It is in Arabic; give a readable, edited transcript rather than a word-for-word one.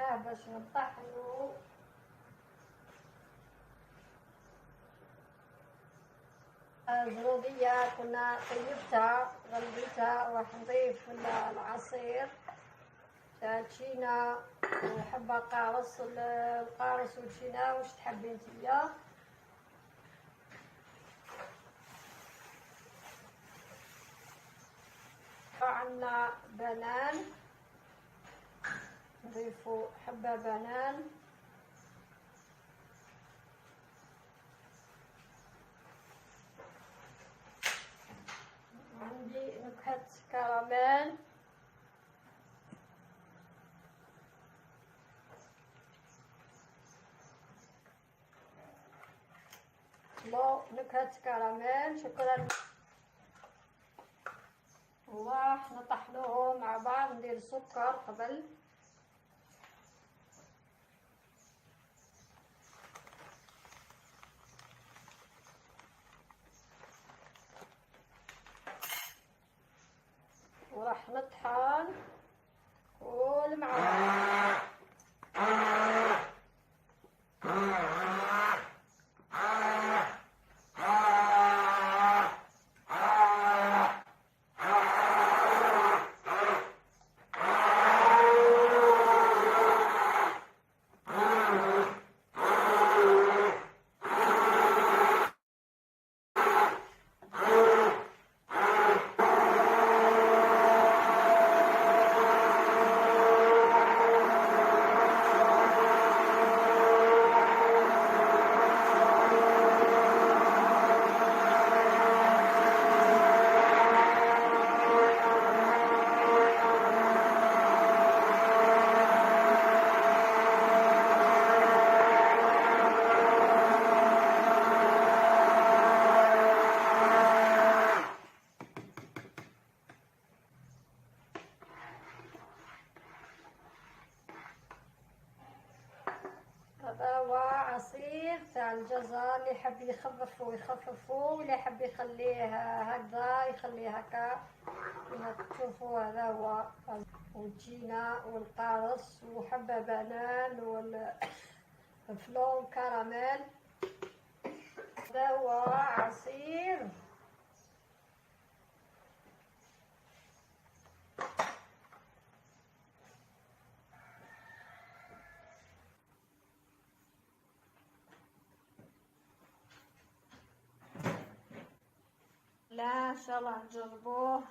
جبناه باش نطحنو. الزرودية كنا طيبتها غليتها وراح نضيف العصير تشينا وحبة قارص، القارص والشينا واش تحبي نتيا. عندنا بنان نضيفو حبة بنان، عندي نكهة كراميل، نكهة كراميل. شكرا. وراح نطحنوهم مع بعض. ندير السكر قبل، وراح نطحن كل مع بعض. هذا هو عصير تاع الجزر، اللي يحب يخففو يخففو، واللي يحب يخليه هكذا يخليه هكا كما تشوفوا. هذا هو والجينا والقارص وحبة بنان والفلون كراميل. هذا هو عصير لا ان شاء الله نجربوه.